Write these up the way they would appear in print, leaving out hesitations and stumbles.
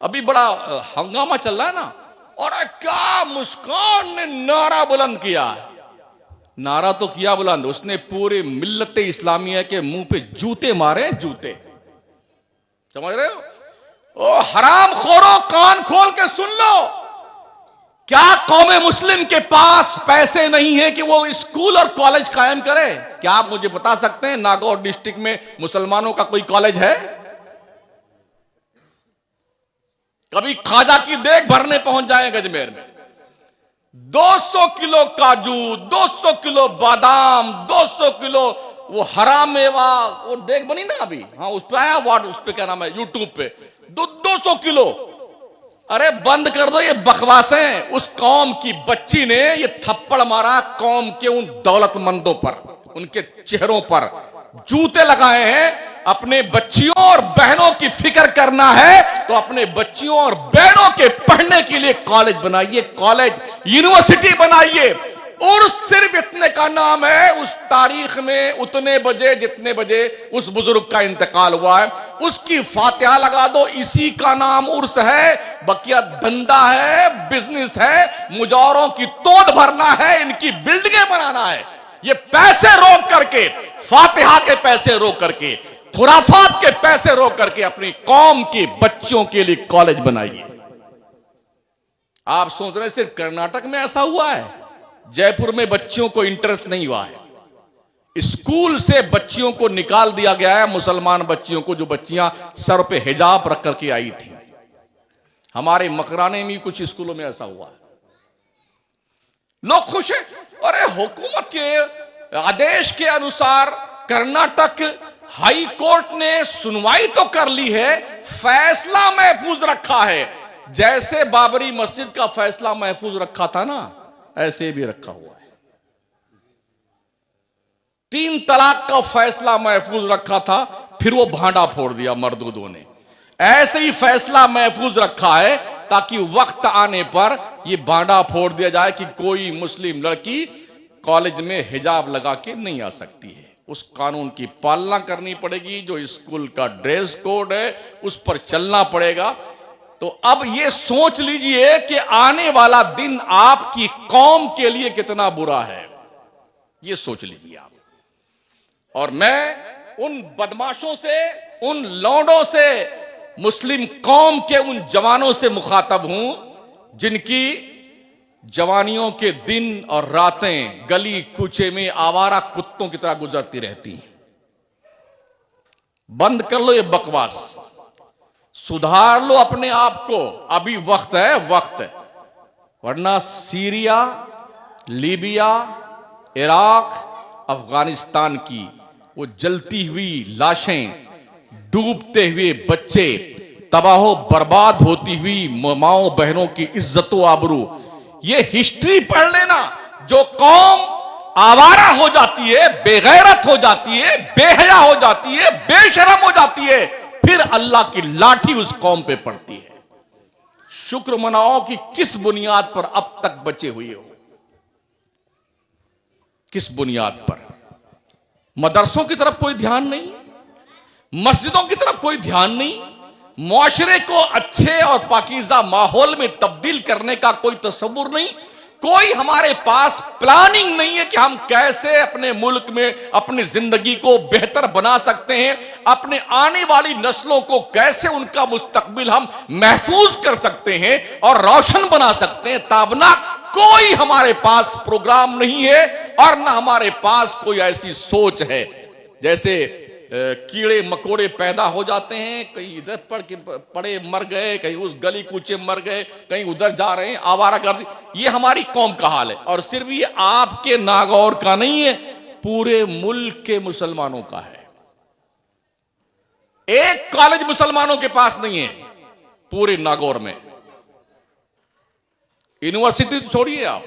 अभी बड़ा हंगामा चल रहा है ना। और क्या मुस्कान ने नारा बुलंद किया है। नारा तो किया बुलंद, उसने पूरे मिल्लत इस्लामिया के मुंह पे जूते मारे, जूते। समझ रहे हो? ओ हराम खोरो, कान खोल के सुन लो। क्या कौम मुस्लिम के पास पैसे नहीं है कि वो स्कूल और कॉलेज कायम करे? क्या आप मुझे बता सकते हैं नागौर डिस्ट्रिक्ट में मुसलमानों का कोई कॉलेज है? कभी खाजा की देग भरने पहुंच जाए गजमेर में, 200 किलो काजू, 200 किलो बादाम, 200 किलो वो हराम मेवा, वो देख बनी ना अभी, हाँ उस पे आया वार्ड, उस पे क्या नाम है, यूट्यूब पे 200 किलो। अरे बंद कर दो ये बकवासें। उस कौम की बच्ची ने ये थप्पड़ मारा कौम के उन दौलतमंदों पर, उनके चेहरों पर जूते लगाए हैं। अपने बच्चियों और बहनों की फिक्र करना है तो अपने बच्चियों और बहनों के पढ़ने के लिए कॉलेज बनाइए, कॉलेज यूनिवर्सिटी बनाइए। और सिर्फ इतने का नाम है उस तारीख में, उतने बजे जितने बजे उस बुजुर्ग का इंतकाल हुआ है, उसकी फातिहा लगा दो। इसी का नाम उर्स है। बकिया धंधा है, बिजनेस है, मुजावरों की तोड़ भरना है, इनकी बिल्डिंगें बनाना है। ये पैसे रोक करके, फातिहा के पैसे रोक करके, खुराफात के पैसे रोक करके अपनी कौम की बच्चियों के लिए कॉलेज बनाइए। आप सोच रहे सिर्फ कर्नाटक में ऐसा हुआ है? जयपुर में बच्चियों को इंटरेस्ट नहीं हुआ है। स्कूल से बच्चियों को निकाल दिया गया है, मुसलमान बच्चियों को, जो बच्चियां सर पे हिजाब रख करके आई थी। हमारे मकराने में कुछ स्कूलों में ऐसा हुआ है। लोग खुश हैं। अरे हुकूमत के आदेश के अनुसार कर्नाटक हाई कोर्ट ने सुनवाई तो कर ली है, फैसला महफूज रखा है। जैसे बाबरी मस्जिद का फैसला महफूज रखा था ना, ऐसे भी रखा हुआ है। 3 तलाक का फैसला महफूज रखा था, फिर वो भांडा फोड़ दिया मर्दूदों ने। ऐसे ही फैसला महफूज रखा है ताकि वक्त आने पर यह भांडा फोड़ दिया जाए कि कोई मुस्लिम लड़की कॉलेज में हिजाब लगा के नहीं आ सकती है। उस कानून की पालना करनी पड़ेगी। जो स्कूल का ड्रेस कोड है उस पर चलना पड़ेगा। तो अब ये सोच लीजिए कि आने वाला दिन आपकी कौम के लिए कितना बुरा है, ये सोच लीजिए आप। और मैं उन बदमाशों से, उन लौंडों से, मुस्लिम कौम के उन जवानों से मुखातब हूं जिनकी जवानियों के दिन और रातें गली कूचे में आवारा कुत्तों की तरह गुजरती रहती हैं। बंद कर लो ये बकवास, सुधार लो अपने आप को। अभी वक्त है, वक्त है। वरना सीरिया, लीबिया, इराक, अफगानिस्तान की वो जलती हुई लाशें, डूबते हुए बच्चे, तबाहो बर्बाद होती हुई माओ बहनों की इज्जतो आबरू, ये हिस्ट्री पढ़ लेना। जो कौम आवारा हो जाती है, बेगैरत हो जाती है, बेहया हो जाती है, बेशरम हो जाती है, फिर अल्लाह की लाठी उस कौम पे पड़ती है। शुक्र मनाओ कि किस बुनियाद पर अब तक बचे हुए हो। किस बुनियाद पर? मदरसों की तरफ कोई ध्यान नहीं, मस्जिदों की तरफ कोई ध्यान नहीं, मुआशरे को अच्छे और पाकीज़ा माहौल में तब्दील करने का कोई तस्वुर नहीं, कोई हमारे पास प्लानिंग नहीं है कि हम कैसे अपने मुल्क में अपनी जिंदगी को बेहतर बना सकते हैं, अपने आने वाली नस्लों को कैसे उनका मुस्तकबिल हम महफूज कर सकते हैं और रोशन बना सकते हैं। ताबना कोई हमारे पास प्रोग्राम नहीं है और ना हमारे पास कोई ऐसी सोच है। जैसे कीड़े मकोड़े पैदा हो जाते हैं, कहीं इधर पड़े मर गए, कहीं उस गली कूचे मर गए, कहीं उधर जा रहे हैं, आवारागर्दी। ये हमारी कौम का हाल है। और सिर्फ ये आपके नागौर का नहीं है, पूरे मुल्क के मुसलमानों का है। एक कॉलेज मुसलमानों के पास नहीं है पूरे नागौर में। यूनिवर्सिटी छोड़िए आप,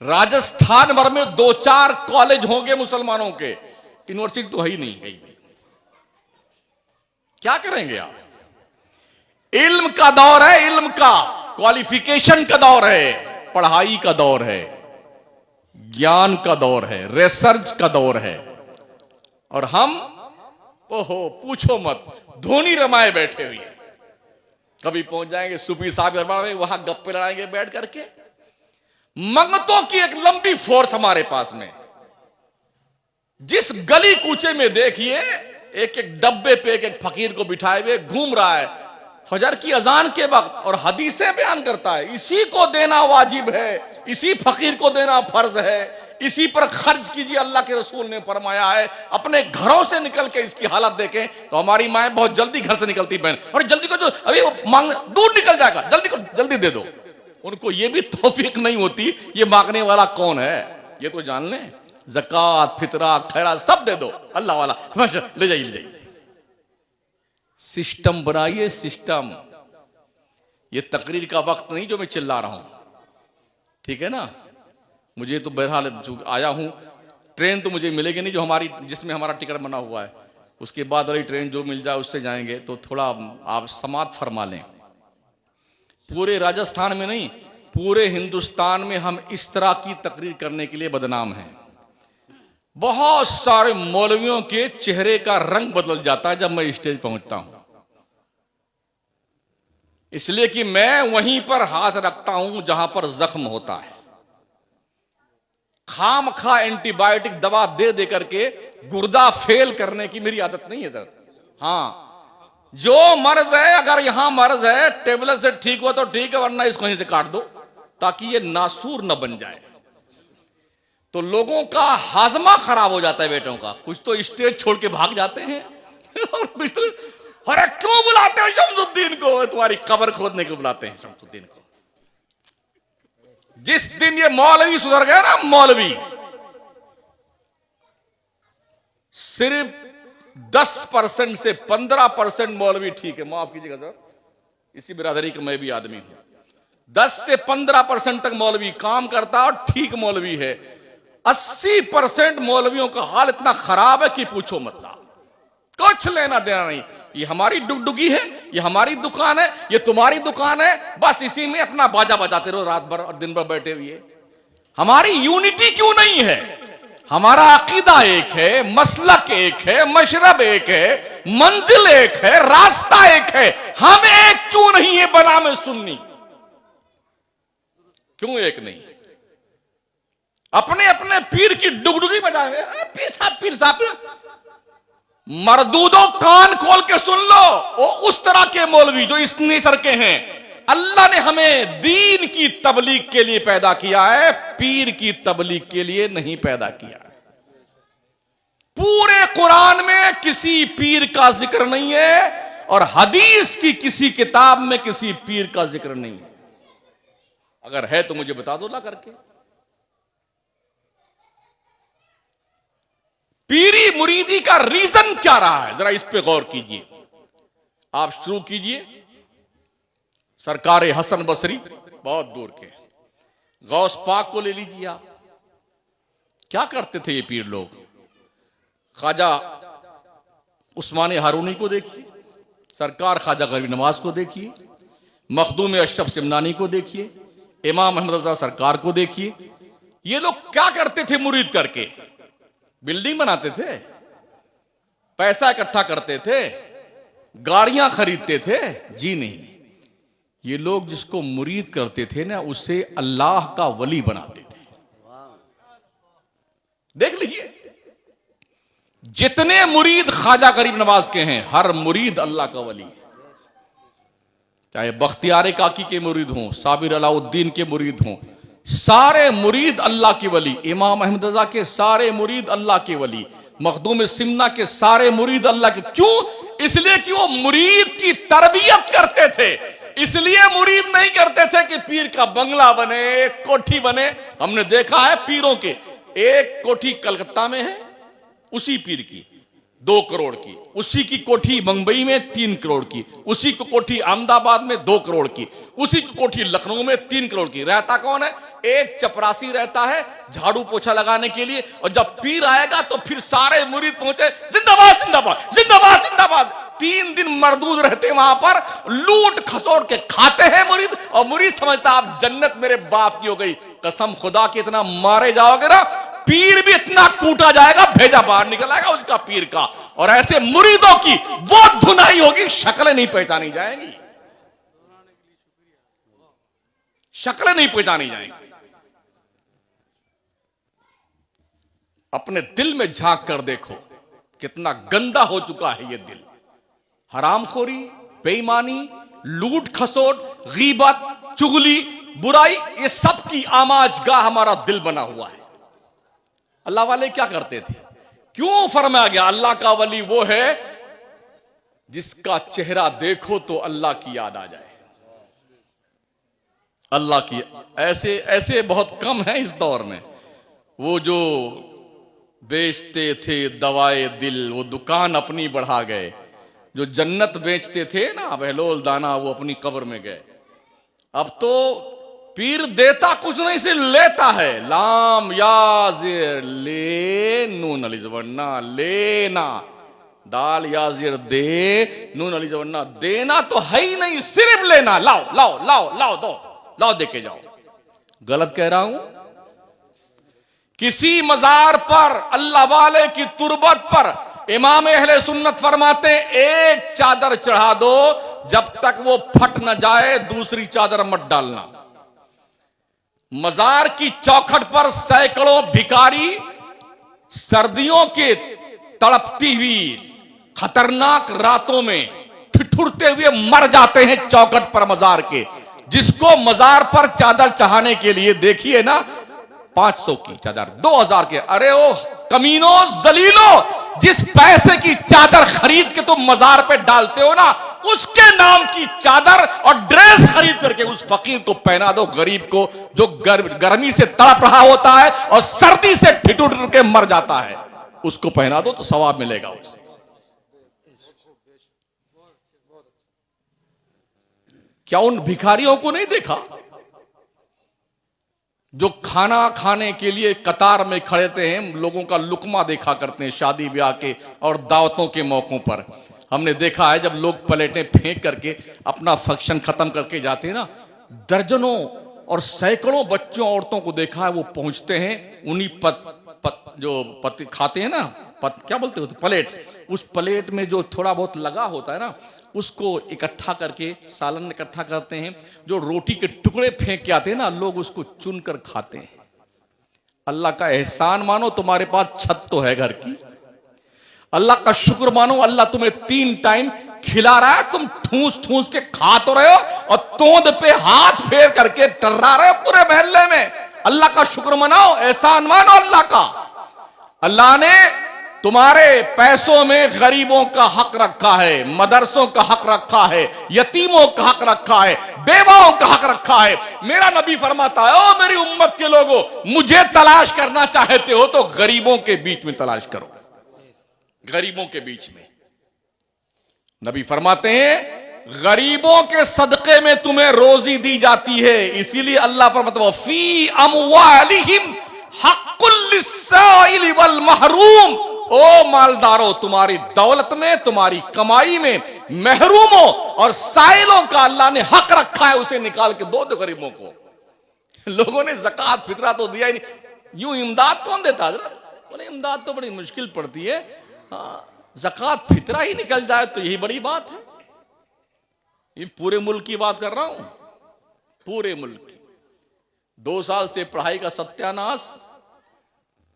राजस्थान भर में 2-4 कॉलेज होंगे मुसलमानों के, यूनिवर्सिटी तो है ही नहीं कहीं भी। क्या करेंगे आप? इल्म का दौर है, इल्म का, क्वालिफिकेशन का दौर है, पढ़ाई का दौर है, ज्ञान का दौर है, रिसर्च का दौर है। और हम ओहो पूछो मत, धोनी रमाए बैठे हुए। कभी पहुंच जाएंगे सुपी साहब वहां गप्पे लड़ाएंगे बैठ करके। मंगतों की एक लंबी फोर्स हमारे पास में। जिस गली कूचे में देखिए एक एक डब्बे पे एक एक फकीर को बिठाए हुए घूम रहा है फजर की अजान के वक्त, और हदीसें बयान करता है इसी को देना वाजिब है, इसी फकीर को देना फर्ज है, इसी पर खर्च कीजिए, अल्लाह के रसूल ने फरमाया है। अपने घरों से निकल के इसकी हालत देखें तो हमारी माएं बहुत जल्दी घर से निकलती बहन, और जल्दी को जो अभी वो मांग दूर निकल जाएगा, जल्दी को जल्दी दे दो। उनको ये भी तौफीक नहीं होती ये मांगने वाला कौन है, ये तो जान लें। ज़कात, फितरा, खैरात सब दे दो, अल्लाह वाला ले जाइए ले जाइए। सिस्टम बनाइए, सिस्टम। ये तकरीर का वक्त नहीं जो मैं चिल्ला रहा हूं, ठीक है ना। मुझे तो बहरहाल आया हूं, ट्रेन तो मुझे मिलेगी नहीं जो हमारी जिसमें हमारा टिकट बना हुआ है, उसके बाद वाली ट्रेन जो मिल जाए उससे जाएंगे। तो थोड़ा आप समात फरमा लें। पूरे राजस्थान में नहीं, पूरे हिंदुस्तान में हम इस तरह की तकरीर करने के लिए बदनाम हैं। बहुत सारे मौलवियों के चेहरे का रंग बदल जाता है जब मैं स्टेज पहुंचता हूं, इसलिए कि मैं वहीं पर हाथ रखता हूं जहां पर जख्म होता है। खाम खा एंटीबायोटिक दवा दे दे करके गुर्दा फेल करने की मेरी आदत नहीं है दर्द। हाँ, जो मर्ज है, अगर यहां मर्ज है टेबलेट से ठीक हो तो ठीक है, वरना इसको यहीं से काट दो ताकि ये नासूर न बन जाए। तो लोगों का हाजमा खराब हो जाता है बेटों का। कुछ तो स्टेज छोड़ के भाग जाते हैं और कुछ तो अरे क्यों बुलाते हो शमसुद्दीन को, तुम्हारी कब्र खोदने को बुलाते हैं शमसुद्दीन को। जिस दिन ये मौलवी सुधर गया ना, मौलवी सिर्फ 10% से 15% मौलवी ठीक है, माफ कीजिएगा सर, इसी बिरादरी का मैं भी आदमी हूं। 10 से 15% तक मौलवी काम करता और ठीक मौलवी है। 80% मौलवियों का हाल इतना खराब है कि पूछो मत साहब, कुछ लेना देना नहीं। ये हमारी डुगडुगी है, ये हमारी दुकान है, ये तुम्हारी दुकान है, बस इसी में अपना बाजा बजाते रहो रात भर और दिन भर बैठे हुए। हमारी यूनिटी क्यों नहीं है? हमारा अकीदा एक है, मसलक एक है, मशरब एक है, मंजिल एक है, रास्ता एक है। हम एक क्यों नहीं है बना में सुन्नी? क्यों एक नहीं? अपने अपने पीर की डुगडुगी बजाए हुए पीर साहब। मरदूदों कान खोल के सुन लो, वो उस तरह के मौलवी जो इस नेचर के हैं। अल्लाह ने हमें दीन की तबलीग के लिए पैदा किया है, पीर की तबलीग के लिए नहीं पैदा किया। पूरे कुरान में किसी पीर का जिक्र नहीं है और हदीस की किसी किताब में किसी पीर का जिक्र नहीं है। अगर है तो मुझे बता दो ला करके। पीरी मुरीदी का रीजन क्या रहा है, जरा इस पे गौर कीजिए। आप शुरू कीजिए सरकार हसन बसरी, बहुत दूर के गौस पाक को ले लीजिए। आप क्या करते थे ये पीर लोग? ख्वाजा उस्मान हारूनी को देखिए, सरकार ख्वाजा गरीब नवाज को देखिए, मखदूम अशरफ सिमनानी को देखिए, इमाम अहमद रजा सरकार को देखिए। ये लोग क्या करते थे मुरीद करके? बिल्डिंग बनाते थे, पैसा इकट्ठा करते थे, गाड़ियां खरीदते थे? जी नहीं। ये लोग जिसको मुरीद करते थे ना, उसे अल्लाह का वली बनाते थे। देख लीजिए, जितने मुरीद ख्वाजा गरीब नवाज के हैं, हर मुरीद अल्लाह का वली है। चाहे बख्तियार काकी के मुरीद हों, साबिर अलाउद्दीन के मुरीद हों, सारे मुरीद अल्लाह के वली। इमाम अहमद रजा के सारे मुरीद अल्लाह के वली, मखदूम सिमना के सारे मुरीद अल्लाह के। क्यों? इसलिए कि वो मुरीद की तरबियत करते थे। इसलिए मुरीद नहीं करते थे कि पीर का बंगला बने, एक कोठी बने। हमने देखा है पीरों के, एक कोठी कलकत्ता में है उसी पीर की 2 करोड़ की, उसी की कोठी मुंबई में 3 करोड़ की, उसी की कोठी अहमदाबाद में 2 करोड़ की, उसी की कोठी लखनऊ में 3 करोड़ की। रहता कौन है? एक चपरासी रहता है झाड़ू पोछा लगाने के लिए। और जब पीर आएगा तो फिर सारे मुरीद पहुंचे, जिंदाबाद जिंदाबाद जिंदाबाद जिंदाबाद। 3 दिन मरदूद रहते वहां पर, लूट खसोट के खाते हैं मुरीद। और मुरीद समझता आप जन्नत मेरे बाप की हो गई। कसम खुदा के इतना मारे जाओगे ना, पीर भी इतना कूटा जाएगा, भेजा बाहर निकल आएगा उसका पीर का। और ऐसे मुरीदों की वो धुनाई होगी, शक्लें नहीं पहचानी जाएंगी, शक्लें नहीं पहचानी जाएंगी। अपने दिल में झांक कर देखो कितना गंदा हो चुका है ये दिल। हरामखोरी, बेईमानी, लूट खसोट, गीबत, चुगली, बुराई, ये सब की आमाजगाह हमारा दिल बना हुआ है। अल्लाह वाले क्या करते थे? क्यों फरमाया गया अल्लाह का वली वो है जिसका चेहरा देखो तो अल्लाह की याद आ जाए। अल्लाह की ऐसे ऐसे बहुत कम है इस दौर में। वो जो बेचते थे दवाए दिल, वो दुकान अपनी बढ़ा गए। जो जन्नत बेचते थे ना बहलोल दाना, वो अपनी कब्र में गए। अब तो पीर देता कुछ नहीं, से लेता है। लाम याजिर ले नून अली जवन्ना, लेना दाल याजिर दे नून अली जवन्ना, देना तो है ही नहीं, सिर्फ लेना। लाओ लाओ लाओ लाओ, दो लाओ दे के जाओ। गलत कह रहा हूं? किसी मजार पर, अल्लाह वाले की तुरबत पर इमाम अहले सुन्नत फरमाते एक चादर चढ़ा दो, जब तक वो फट न जाए दूसरी चादर मत डालना। मजार की चौखट पर सैकड़ों भिखारी सर्दियों के तड़पती हुई खतरनाक रातों में ठिठुरते हुए मर जाते हैं चौखट पर मजार के। जिसको मजार पर चादर चढ़ाने के लिए देखिए ना 500 की चादर, 2000 के, अरे ओ कमीनो जलीलो, जिस पैसे की चादर खरीद के तुम मजार पे डालते हो ना, उसके नाम की चादर और ड्रेस खरीद करके उस फकीर को पहना दो, गरीब को जो गर्मी से तड़प रहा होता है और सर्दी से ठिठुर के मर जाता है, उसको पहना दो तो सवाब मिलेगा उससे। क्या उन भिखारियों को नहीं देखा जो खाना खाने के लिए कतार में खड़े थे? हैं लोगों का लुकमा देखा करते हैं शादी ब्याह के और दावतों के मौकों पर। हमने देखा है जब लोग प्लेटें फेंक करके अपना फंक्शन खत्म करके जाते हैं ना, दर्जनों और सैकड़ों बच्चों औरतों को देखा है, वो पहुंचते हैं उन्हीं जो पति खाते हैं ना, क्या बोलते हो, प्लेट, उस प्लेट में जो थोड़ा बहुत लगा होता है ना, उसको इकट्ठा करके सालन इकट्ठा करते हैं। जो रोटी के टुकड़े फेंक के आते हैं ना, लोग उसको चुनकर खाते हैं। अल्लाह का एहसान मानो, तुम्हारे पास छत तो है घर की। अल्लाह का शुक्र मानो, अल्लाह तुम्हें 3 टाइम खिला रहा है, तुम ठूस ठूस के खा तो रहे हो और तोंद पे हाथ फेर करके टर्रा रहे हो पूरे मोहल्ले में। अल्लाह का शुक्र मनाओ, एहसान मानो अल्लाह का। अल्लाह ने तुम्हारे पैसों में गरीबों का हक रखा है, मदरसों का हक रखा है, यतीमों का हक रखा है, बेवाओं का हक रखा है। मेरा नबी फरमाता है, ओ मेरी उम्मत के लोगों, मुझे तलाश करना चाहते हो तो गरीबों के बीच में तलाश करो, गरीबों के बीच में। नबी फरमाते हैं गरीबों के सदके में तुम्हें रोजी दी जाती है, इसीलिए अल्लाह फरमाता है फी अमवालिहिम हक्कुल लिस्साइल वल महरूम। ओ मालदारों, तुम्हारी दौलत में, तुम्हारी कमाई में महरूमों और साइलों का अल्लाह ने हक रखा है, उसे निकाल के दो गरीबों को। लोगों ने ज़कात फितरा तो दिया ही नहीं। यूं इमदाद कौन देता है? बोले इमदाद तो बड़ी मुश्किल पड़ती है, ज़कात फितरा ही निकल जाए तो यही बड़ी बात है। ये पूरे मुल्क की बात कर रहा हूं, पूरे मुल्क की। 2 साल से पढ़ाई का सत्यानाश,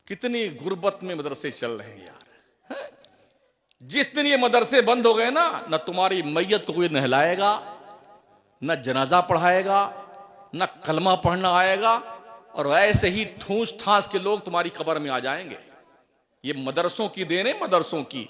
कितनी गुर्बत में मदरसे चल रहे हैं यार। जिस दिन ये मदरसे बंद हो गए ना, न तुम्हारी मैयत को कोई नहलाएगा, न जनाजा पढ़ाएगा, न कलमा पढ़ना आएगा, और ऐसे ही ठूस ठास के लोग तुम्हारी कब्र में आ जाएंगे। ये मदरसों की देन है, मदरसों की।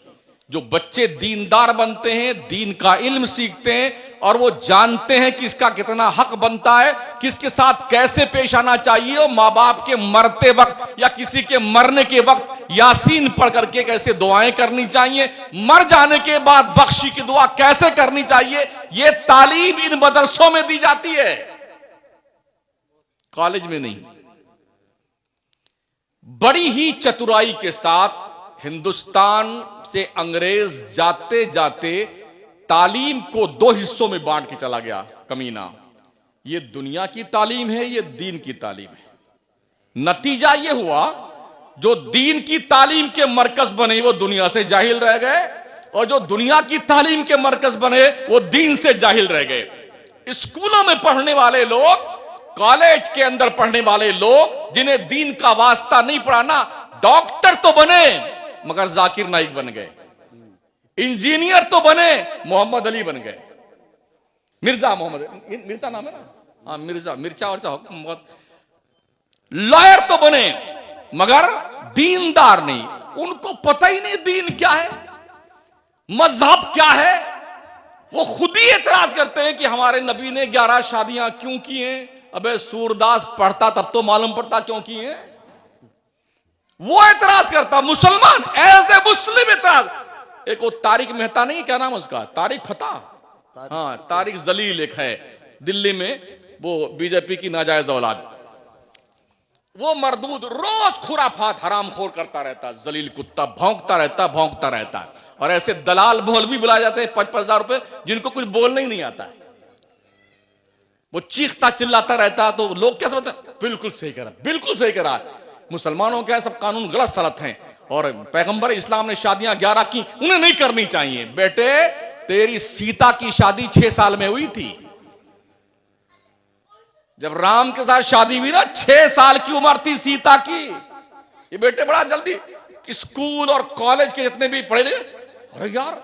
जो बच्चे दीनदार बनते हैं, दीन का इल्म सीखते हैं और वो जानते हैं कि इसका कितना हक बनता है, किसके साथ कैसे पेश आना चाहिए, और माँ बाप के मरते वक्त या किसी के मरने के वक्त यासीन पढ़ करके कैसे दुआएं करनी चाहिए, मर जाने के बाद बख्शी की दुआ कैसे करनी चाहिए, ये तालीम इन मदरसों में दी जाती है, कॉलेज में नहीं। बड़ी ही चतुराई के साथ हिंदुस्तान से अंग्रेज जाते जाते तालीम को 2 हिस्सों में बांट के चला गया कमीना। ये दुनिया की तालीम है, ये दीन की तालीम है। नतीजा ये हुआ जो दीन की तालीम के मरकज बने वो दुनिया से जाहिल रह गए, और जो दुनिया की तालीम के मरकज बने वो दीन से जाहिल रह गए। स्कूलों में पढ़ने वाले लोग, कॉलेज के अंदर पढ़ने वाले लोग जिन्हें दीन का वास्ता नहीं पढ़ाना, डॉक्टर तो बने मगर जाकिर नाइक बन गए, इंजीनियर तो बने मोहम्मद अली बन गए, मिर्जा मोहम्मद, मिर्जा नाम है ना, हाँ मिर्जा, मिर्चा और लॉयर तो बने मगर दीनदार नहीं। उनको पता ही नहीं दीन क्या है, मजहब क्या है। वो खुद ही एतराज करते हैं कि हमारे नबी ने 11 शादियां क्यों की हैं। अबे सूरदास पढ़ता तब तो मालूम पड़ता क्यों की हैं। वो एतराज करता, मुसलमान एज ए मुस्लिम एतराज। एक वो तारिक मेहता नहीं, क्या नाम उसका, तारिक फतेह, हाँ तारिक जलील एक है दिल्ली में, वो बीजेपी की नाजायज औलाद। वो मरदूद रोज खुराफात हरामखोर करता रहता, जलील कुत्ता भौंकता रहता। और ऐसे दलाल मौलवी बुलाए जाते हैं 5,000 रुपए, जिनको कुछ बोलना ही नहीं आता है। वो चीखता चिल्लाता रहता, तो लोग क्या समझते हैं, बिल्कुल सही करा, बिल्कुल सही करा, मुसलमानों के सब कानून गलत सलत हैं, और पैगंबर इस्लाम ने शादियां 11 की, उन्हें नहीं करनी चाहिए। बेटे तेरी सीता की शादी 6 साल में हुई थी। जब राम के साथ शादी हुई ना, 6 साल की उम्र थी सीता की। ये बेटे बड़ा जल्दी स्कूल और कॉलेज के जितने भी पढ़े, अरे यार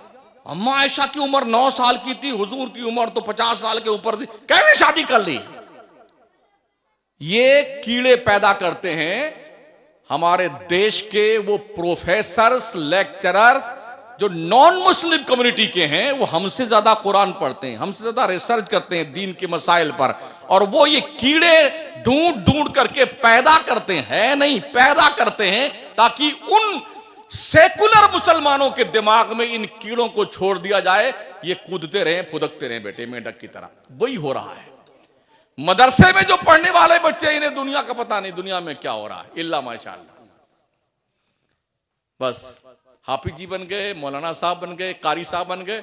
अम्मा आयशा की उम्र 9 साल की थी, हुजूर की उम्र तो 50 साल के ऊपर थी, कैसे शादी कर ली। ये कीड़े पैदा करते हैं हमारे देश के वो प्रोफेसर्स, लेक्चरर्स जो नॉन मुस्लिम कम्युनिटी के हैं। वो हमसे ज्यादा कुरान पढ़ते हैं, हमसे ज्यादा रिसर्च करते हैं दीन के मसाइल पर, और वो ये कीड़े ढूंढ करके पैदा करते हैं, नहीं पैदा करते हैं, ताकि उन सेकुलर मुसलमानों के दिमाग में इन कीड़ों को छोड़ दिया जाए। ये कूदते रहे, फुदकते रहे बेटे मेंढक की तरह। वही हो रहा है मदरसे में जो पढ़ने वाले बच्चे, इन्हें दुनिया का पता नहीं दुनिया में क्या हो रहा है, इल्ला माशाअल्लाह। बस हाफिज जी बन गए, मौलाना साहब बन गए, कारी साहब बन गए।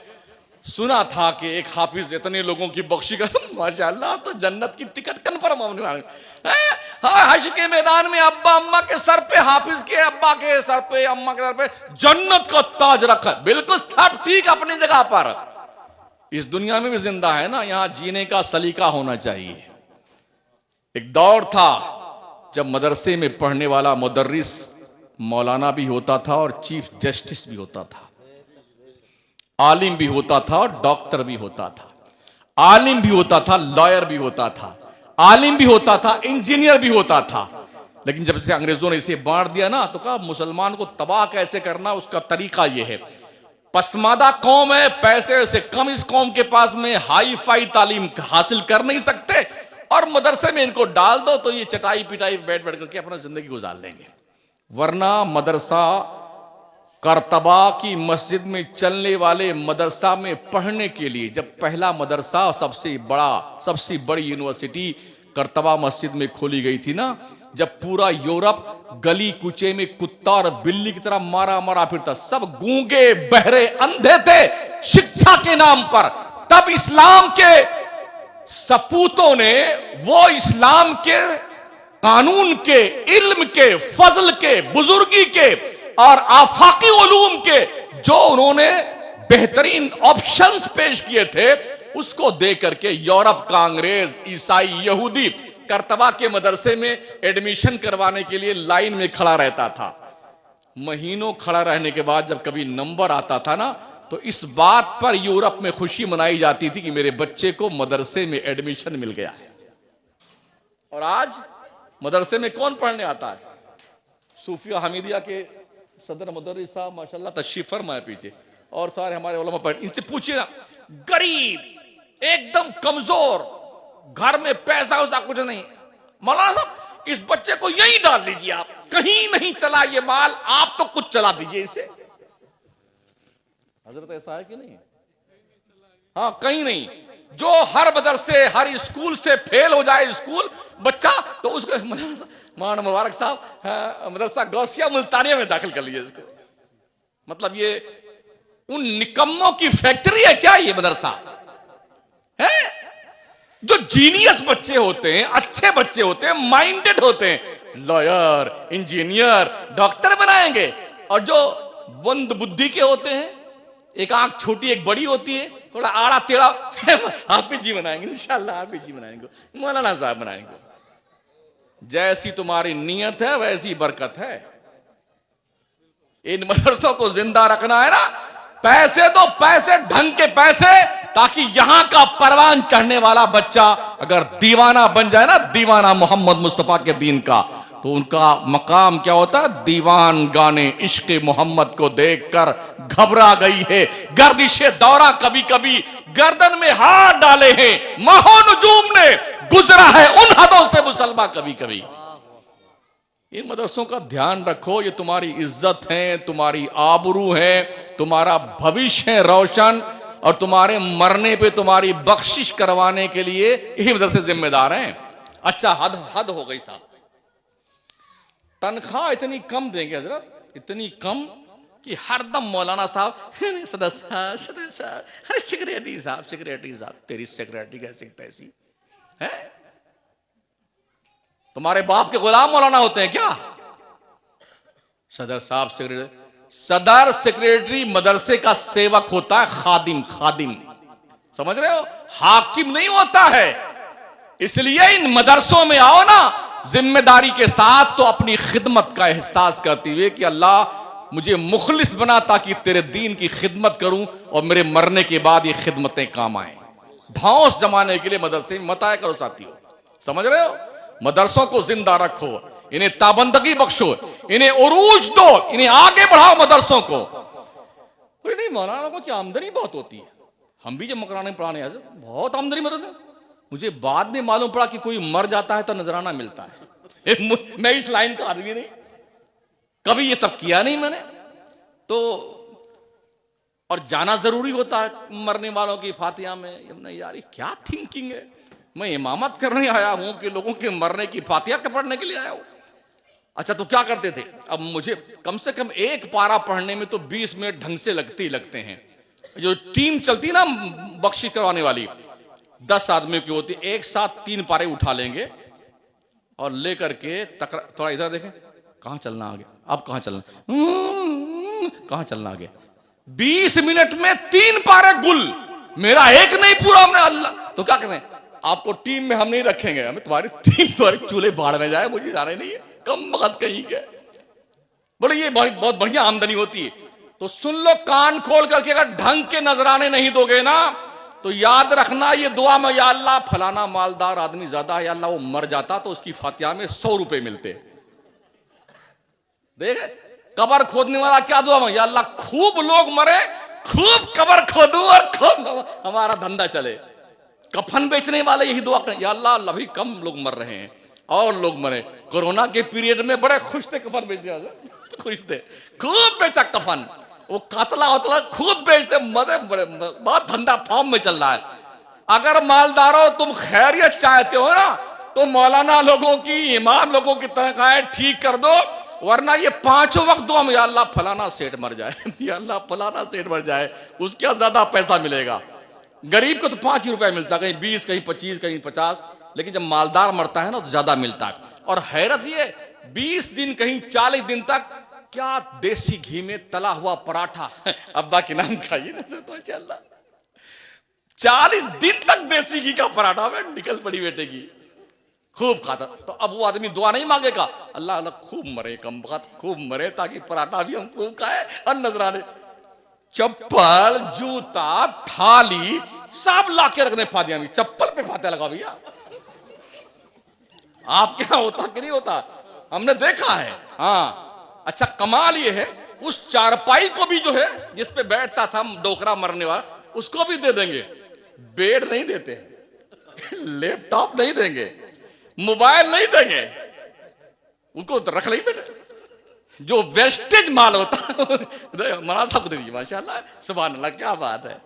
सुना था कि एक हाफिज इतने लोगों की बख्शी कर, माशाअल्लाह, तो जन्नत की टिकट कन्फर्म होने वाली। हाँ, हश्र के मैदान में अब्बा अम्मा के सर पे, हाफिज के अब्बा के सर पे, अम्मा के सर पे जन्नत का ताज रखा। बिल्कुल सब ठीक अपनी जगह पर। इस दुनिया में भी जिंदा है ना, यहां जीने का सलीका होना चाहिए। एक दौर था जब मदरसे में पढ़ने वाला मुदर्रिस मौलाना भी होता था और चीफ जस्टिस भी होता था, आलिम भी होता था और डॉक्टर भी होता था, आलिम भी होता था, लॉयर भी होता था, आलिम भी होता था, इंजीनियर भी होता था। लेकिन जब से अंग्रेजों ने इसे बांट दिया ना, तो कहा मुसलमान को तबाह कैसे करना, उसका तरीका यह है, पसमादा कौम है, पैसे से कम इस कौम के पास में हाई फाई तालीम हासिल कर नहीं सकते, और मदरसे में इनको डाल दो तो ये चटाई पिटाई बैठ करके अपना जिंदगी गुजार लेंगे। वरना मदरसा करतबा की मस्जिद में चलने वाले मदरसा में पढ़ने के लिए, जब पहला मदरसा सबसे बड़ी यूनिवर्सिटी करतबा मस्जिद में खोली गई थी ना, जब पूरा यूरोप गली कुचे में कुत्ता और बिल्ली की तरह मारा फिरता, सब गूंगे बहरे अंधे थे शिक्षा के नाम पर, तब इस्लाम के सपूतों ने वो इस्लाम के कानून के, इल्म के, फजल के, बुजुर्गी के और आफाकी उलूम के जो उन्होंने बेहतरीन ऑप्शंस पेश किए थे, उसको देख करके यूरोप का अंग्रेज, ईसाई, यहूदी करतबा के मदरसे में एडमिशन करवाने के लिए लाइन में खड़ा रहता था। महीनों खड़ा रहने के बाद जब कभी नंबर आता था ना, तो इस बात पर यूरोप में खुशी मनाई जाती थी कि मेरे बच्चे को मदरसे में एडमिशन मिल गया है। और आज मदरसे में कौन पढ़ने आता है? सूफिया हमीदिया के सदर मुदर्रिस साहब माशाल्लाह तशरीफ फरमाए पीछे, और सारे हमारे उलमा पढ़, इनसे पूछिए ना, गरीब एकदम कमजोर, घर में पैसा वैसा कुछ नहीं, मौलाना साहब इस बच्चे को यही डाल दीजिए, आप कहीं नहीं चला ये माल, आप तो कुछ चला दीजिए इसे। हजरत ऐसा है कि नहीं? हाँ, कहीं नहीं। जो हर मदरसे, हर स्कूल से फेल हो जाए स्कूल बच्चा, तो उसको मौलाना मुबारक साहब मदरसा गौसिया मुल्तानिया में दाखिल कर लीजिए इसको। मतलब ये उन निकम्मों की फैक्ट्री है क्या ये मदरसा है? जो जीनियस बच्चे होते हैं, अच्छे बच्चे होते हैं, माइंडेड होते हैं, लॉयर, इंजीनियर, डॉक्टर बनाएंगे। और जो मंद बुद्धि के होते हैं, एक आंख छोटी एक बड़ी होती है, थोड़ा आड़ा टेढ़ा, हाफिज जी बनाएंगे, इंशाल्लाह हाफिज जी बनाएंगे, मौलाना साहब बनाएंगे। जैसी तुम्हारी नीयत है वैसी बरकत है। इन मदरसों को जिंदा रखना है ना, पैसे दो, पैसे ढंग के पैसे, ताकि यहां का परवान चढ़ने वाला बच्चा अगर दीवाना बन जाए ना, दीवाना मोहम्मद मुस्तफा के दीन का, तो उनका मकाम क्या होता है? दीवान गाने इश्क मोहम्मद को देखकर घबरा गई है गर्दिशे दौरा, कभी कभी गर्दन में हाथ डाले हैं माहो नजूम ने, गुजरा है उन हदों से मुसलमान कभी कभी। इन मदरसों का ध्यान रखो, ये तुम्हारी इज्जत है, तुम्हारी आबरू है, तुम्हारा भविष्य है रोशन, और तुम्हारे मरने पे तुम्हारी बख्शिश करवाने के लिए यही मदरसे जिम्मेदार हैं। अच्छा, हद हो गई साहब, तनख्वाह इतनी कम देंगे हजरत, इतनी कम कि हरदम मौलाना साहब, सदर साहब, अरे सेक्रेटरी साहब, तेरी सेक्रेटरी कैसी तैसी है? तुम्हारे बाप के गुलाम मौलाना होते हैं क्या? सदर साहब सेक्रेटरी, सदर सेक्रेटरी मदरसे का सेवक होता है, खादिम, खादिम, समझ रहे हो? हाकिम नहीं होता है। इसलिए इन मदरसों में आओ ना जिम्मेदारी के साथ, तो अपनी खिदमत का एहसास करते हुए कि अल्लाह मुझे मुखलिस बना ताकि तेरे दीन की खिदमत करूं और मेरे मरने के बाद ये खिदमतें काम आए। धौंस जमाने के लिए मदरसे में मत आया करो साथियों, समझ रहे हो? मदरसों को जिंदा रखो, इन्हें ताबंदगी बख्शो, इन्हें उरूज दो, इन्हें आगे बढ़ाओ मदरसों को। कोई नहीं, मौलाना को क्या आमदनी बहुत होती है, हम भी जब मकराने पढ़ाने आए बहुत आमदनी मरद है। मुझे बाद में मालूम पड़ा कि कोई मर जाता है तो नजराना मिलता है। मैं इस लाइन का आदमी नहीं, कभी ये सब किया नहीं मैंने तो, और जाना जरूरी होता है मरने वालों की फातिहा में। नहीं यार, क्या थिंकिंग है, मैं इमामत करने आया हूं कि लोगों के मरने की फातिहा पढ़ने के लिए आया हूं? अच्छा, तो क्या करते थे? अब मुझे कम से कम एक पारा पढ़ने में तो 20 मिनट ढंग से लगते हैं। जो टीम चलती ना बख्शिश करवाने वाली, 10 आदमियों की होती, एक साथ 3 पारे उठा लेंगे और लेकर के थोड़ा इधर देखें, कहां चलना आगे, अब कहां चलना, कहां चलना आगे। 20 मिनट में 3 पारे गुल, मेरा एक नहीं पूरा हमने। अल्लाह, तो क्या करें? आपको टीम में हम नहीं रखेंगे, हमें तुम्हारी टीम तुम्हारे चूल्हे बाढ़ में जाए, मुझे जाने नहीं है, कम वक्त कहीं के। बोले ये बहुत बढ़िया आमदनी होती है। तो सुन लो कान खोल करके, अगर ढंग के नजराने नहीं दोगे ना तो याद रखना ये दुआ में, या अल्लाह फलाना मालदार आदमी ज्यादा है, या अल्लाह वो मर जाता तो उसकी फातिहा में 100 रुपए मिलते। देखे कबर खोदने वाला क्या दुआ में, या अल्लाह खूब लोग मरे, खूब कबर खोदू और खूब हमारा धंधा चले। कफन बेचने वाले यही दुआ करें, या अल्लाह अभी कम लोग मर रहे हैं और लोग मरे। कोरोना के पीरियड में बड़े खुश थे कफन बेचने वाले, खुश थे, खूब बेचा कफन, वो कातला होतला खूब बेचते, मजे बड़े, बहुत धंधा फॉर्म में चल रहा है। अगर मालदारों तुम खैरियत चाहते हो ना तो मौलाना लोगों की, इमाम लोगों की तनख्वाहें ठीक कर दो, वरना ये 5 वक्त दुआ में, या अल्लाह फलाना सेठ मर जाए, या अल्लाह फलाना सेठ मर जाए, उसका ज्यादा पैसा मिलेगा। गरीब को तो 5 ही रुपए मिलता, कहीं 20, कहीं 25, कहीं 50, लेकिन जब मालदार मरता है ना तो ज्यादा मिलता है। और हैरत ये 20 दिन कहीं 40 दिन तक क्या देसी घी में तला हुआ पराठा अब्बा के नाम खाइए ना, तो माशाअल्लाह 40 दिन तक देसी घी का पराठा में निकल पड़ी बेटे की, खूब खाता। तो अब वो आदमी दुआ नहीं मांगेगा, अल्लाह अल्लाह खूब मरे, कम वक्त खूब मरे, ताकि पराठा भी हम खूब खाए और नजराने। चप्पल, जूता, थाली सब ला के रखने फातिहा में, चप्पल पे फातिहा लगा भैया। आपके यहां होता कि नहीं होता? हमने देखा है। हाँ, अच्छा कमाल ये है, उस चारपाई को भी जो है जिस पे बैठता था डोकरा मरने वाला, उसको भी दे देंगे। बेड नहीं देते, लैपटॉप नहीं देंगे, मोबाइल नहीं देंगे, उनको तो रख ले बेटे, जो वेस्टेज माल होता है मना सब दे दीजिए। माशाल्लाह, सुभान अल्लाह, क्या बात है।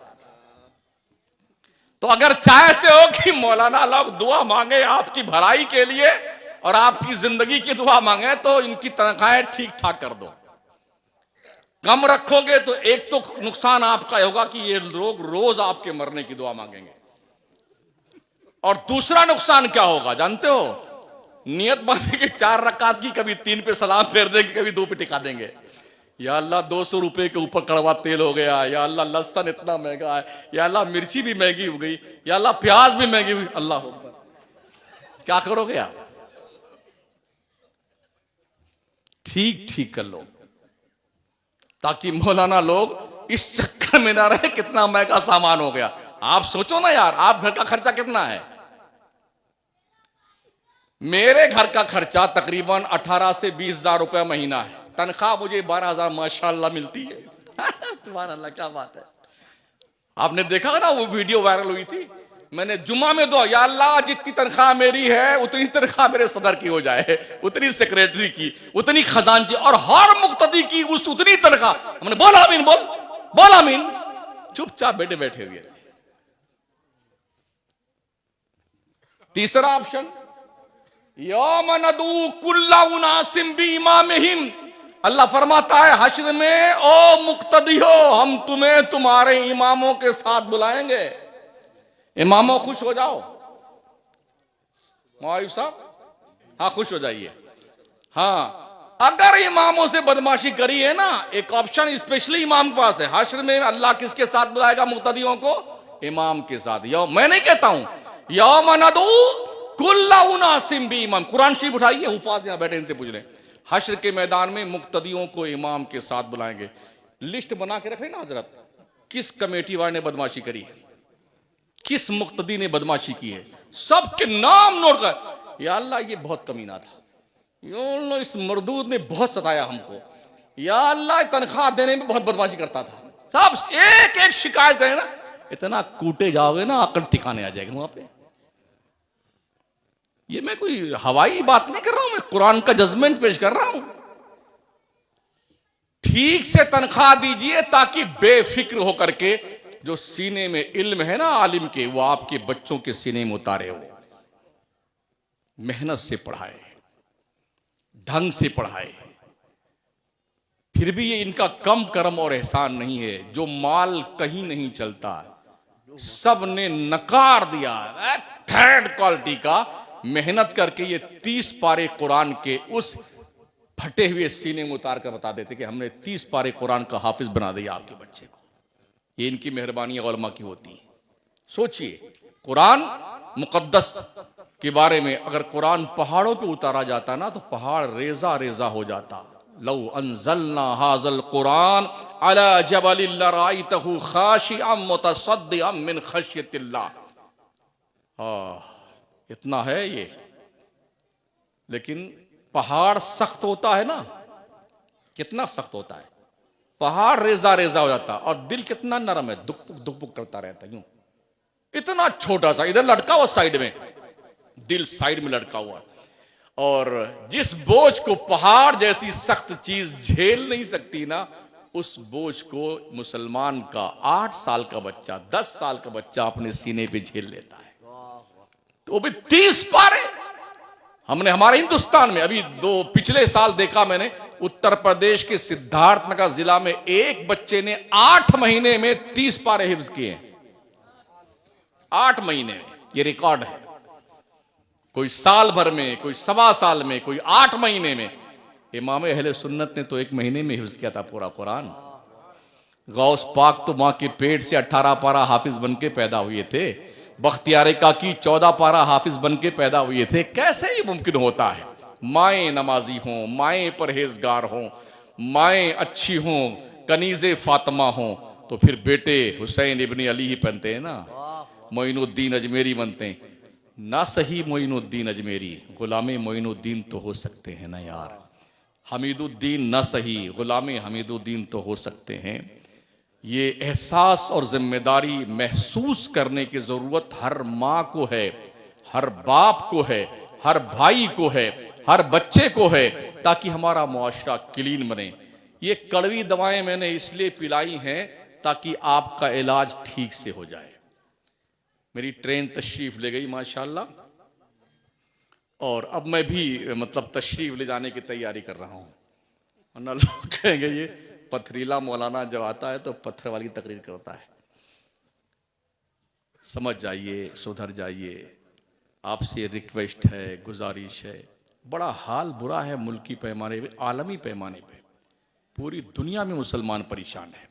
तो अगर चाहते हो कि मौलाना लोग दुआ मांगे आपकी भलाई के लिए और आपकी जिंदगी की दुआ मांगे, तो इनकी तनख्वाहें ठीक ठाक कर दो। कम रखोगे तो एक तो नुकसान आपका होगा कि ये लोग रोज आपके मरने की दुआ मांगेंगे, और दूसरा नुकसान क्या होगा जानते हो? नियत बांधे कि 4 रकात की, कभी 3 पे सलाम फेर देंगे, कभी 2 पे टिका देंगे। या अल्लाह 200 रुपए के ऊपर कड़वा तेल हो गया, या अल्लाह लहसुन इतना महंगा है, या अल्लाह मिर्ची भी महंगी हो गई, या अल्लाह प्याज भी महंगी हुई। अल्लाह क्या करोगे आप? ठीक ठीक कर लो, ताकि मौलाना लोग इस चक्कर में ना रहे कितना महंगा सामान हो गया। आप सोचो ना यार, आप घर का खर्चा कितना है? मेरे घर का खर्चा तकरीबन 18 से 20 हजार रुपया महीना है। तनख्वाह मुझे 12,000 माशाल्लाह मिलती है। तुम्हारा अल्लाह, क्या बात है। आपने देखा ना वो वीडियो वायरल हुई थी, मैंने जुम्मा में दुआ, या अल्लाह जितनी तनख्वाह मेरी है उतनी तनख्वाह मेरे सदर की हो जाए, उतनी सेक्रेटरी की, उतनी खजांची और हर मुक्तदी की उतनी तनख्वाह। हमने बोला आमीन, बोल आमीन। चुपचाप बैठे बैठे हुए थे। तीसरा ऑप्शन, यौम नदू कुल्ला उनासिम बिइमामिहिम। अल्लाह फरमाता है हश्र में, ओ मुक्तदियो, हम तुम्हें तुम्हारे इमामों के साथ बुलाएंगे। इमामों खुश हो जाओ। मौलवी साहब, हाँ खुश हो जाइए। हाँ, अगर इमामों से बदमाशी करी है ना, एक ऑप्शन स्पेशली इमाम के पास है। हश्र में अल्लाह किसके साथ बुलाएगा मुक्तदियों को? इमाम के साथ। मैं नहीं कहता हूं, यौम नदू कुल्ला उनासिम बिइमाम। कुरान शरीफ उठाइए, हुफाज यहां बैठे, इनसे पूछ लें। हश्र के मैदान में मुक्तदियों को इमाम के साथ बुलाएंगे। लिस्ट बना के रख रहे ना हजरत, किस कमेटी वाले ने बदमाशी करी है, किस मुक्तदी ने बदमाशी की है, सबके नाम नोट कर। या अल्लाह ये बहुत कमीना था, या अल्लाह इस मरदूद ने बहुत सताया हमको, या अल्लाह तनख्वाह देने में बहुत बदमाशी करता था। सब एक एक शिकायत है ना, इतना कूटे जाओगे ना अकल ठिकाने आ जाएगी वहां पे। ये मैं कोई हवाई बात नहीं कर रहा हूं, मैं कुरान का जजमेंट पेश कर रहा हूं। ठीक से तनख्वाह दीजिए ताकि बेफिक्र होकर के जो सीने में इल्म है ना आलिम के, वो आपके बच्चों के सीने में उतारे हो। मेहनत से पढ़ाए, ढंग से पढ़ाए। फिर भी ये इनका कम कर्म और एहसान नहीं है, जो माल कहीं नहीं चलता, सब ने नकार दिया। थर्ड क्वालिटी का मेहनत करके ये 30 पारे कुरान के उस फटे हुए सीने में उतार कर बता देते कि हमने 30 पारे कुरान का हाफिज बना दिया आपके बच्चे को। ये इनकी मेहरबानी उलमा की होती है। सोचिए, कुरान मुकद्दस के बारे में अगर कुरान पहाड़ों पे उतारा जाता ना, तो पहाड़ रेजा रेजा हो जाता। लौ अंज़लना हाज़ल कुरान अला जबलिन लराइतहु खाशिअम मुतसद्दिअम मिन खश्यतिल्लाह। इतना है ये, लेकिन पहाड़ सख्त होता है ना, कितना सख्त होता है। पहाड़ रेजा रेजा हो जाता, और दिल कितना नरम है, दुख बुक करता रहता यूं। इतना छोटा सा, इधर लटका हुआ साइड में, दिल साइड में लटका हुआ। और जिस बोझ को पहाड़ जैसी सख्त चीज झेल नहीं सकती ना, उस बोझ को मुसलमान का 8 साल का बच्चा, 10 साल का बच्चा अपने सीने पे झेल लेता है। तो वो भी 30 पारे। हमने हमारे हिंदुस्तान में अभी पिछले साल देखा मैंने, उत्तर प्रदेश के सिद्धार्थनगर जिला में एक बच्चे ने 8 महीने में 30 पारे हिफ्ज किए। 8 महीने में, ये रिकॉर्ड है। कोई साल भर में, कोई 1.25 साल में, कोई 8 महीने में। इमाम अहले सुन्नत ने तो 1 महीने में हिफ्ज किया था पूरा कुरान। गौस पाक तो मां के पेट से 18 पारा हाफिज बन के पैदा हुए थे। बख्तियार काकी 14 पारा हाफिज बन के पैदा हुए थे। कैसे ये मुमकिन होता है? माएँ नमाजी हों, माएँ परहेजगार हों, माएँ अच्छी हों, कनीज़े फातिमा हों, तो फिर बेटे हुसैन इब्न अली ही बनते हैं ना, मोइनुद्दीन अजमेरी बनते हैं ना। सही मोइनुद्दीन अजमेरी, गुलामे मोइनुद्दीन तो हो सकते हैं ना यार। हमीदुद्दीन ना सही, गुलामे हमीदुद्दीन तो हो सकते हैं। ये एहसास और जिम्मेदारी महसूस करने की जरूरत हर माँ को है, हर बाप को है, हर भाई को है, हर बच्चे को है, ताकि हमारा मुआशरा क्लीन बने। ये कड़वी दवाएं मैंने इसलिए पिलाई हैं ताकि आपका इलाज ठीक से हो जाए। मेरी ट्रेन तशरीफ ले गई माशाल्लाह, और अब मैं भी मतलब तशरीफ ले जाने की तैयारी कर रहा हूँ। वरना लोग कहेंगे ये पथरीला मौलाना जब आता है तो पत्थर वाली तकरीर करता है। समझ जाइए, सुधर जाइए। आपसे रिक्वेस्ट है, गुजारिश है, बड़ा हाल बुरा है मुल्की पैमाने पे, आलमी पैमाने पे। पूरी दुनिया में मुसलमान परेशान है,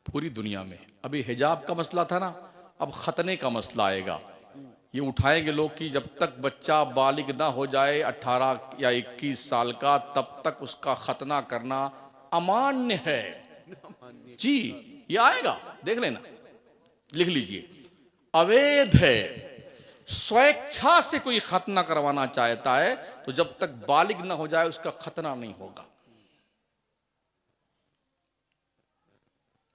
पूरी दुनिया में। अभी हिजाब का मसला था ना, अब खतने का मसला आएगा। ये उठाएंगे लोग कि जब तक बच्चा बालिग ना हो जाए 18 या 21 साल का, तब तक उसका खतना करना अमान्य है। जी, ये आएगा, देख लेना, लिख लीजिए। अवैध है। स्वेच्छा से कोई खतना करवाना चाहता है तो जब तक बालिग ना हो जाए उसका खतना नहीं होगा।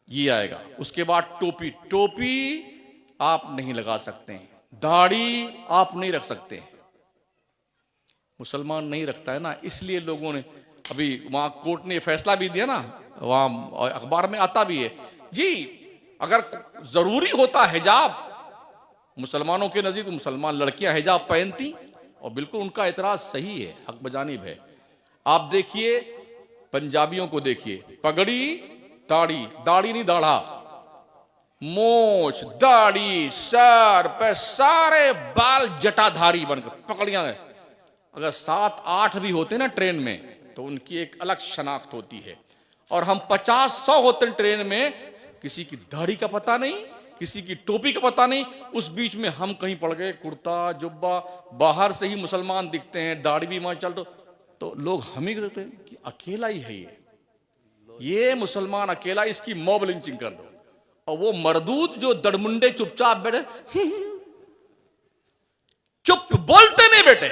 ये आएगा। उसके बाद टोपी, टोपी आप नहीं लगा सकते हैं, दाढ़ी आप नहीं रख सकते हैं। मुसलमान नहीं रखता है ना, इसलिए लोगों ने अभी वहां कोर्ट ने फैसला भी दिया ना, वहां अखबार में आता भी है जी, अगर जरूरी होता हिजाब मुसलमानों के नजदीक, मुसलमान लड़कियां हिजाब पहनती, और बिल्कुल उनका एतराज सही है, हक बजानिब है। आप देखिए पंजाबियों को देखिए, पगड़ी, दाढ़ी, दाढ़ी नहीं दाढ़ा, मोछ, दाढ़ी, सर पे सारे बाल जटाधारी बनकर पकड़ियां है। अगर 7-8 भी होते ना ट्रेन में तो उनकी एक अलग शनाख्त होती है, और हम 50-100 होते ट्रेन में, किसी की दाढ़ी का पता नहीं, किसी की टोपी का पता नहीं, उस बीच में हम कहीं पड़ गए, कुर्ता जुब्बा, बाहर से ही मुसलमान दिखते हैं, दाढ़ी भी मार चल, तो लोग हम ही कहते हैं कि अकेला ही है ये मुसलमान अकेला, इसकी मॉब लिंचिंग कर दो। और वो मरदूद जो दड़मुंडे चुपचाप बैठे, चुप, बोलते नहीं बेटे।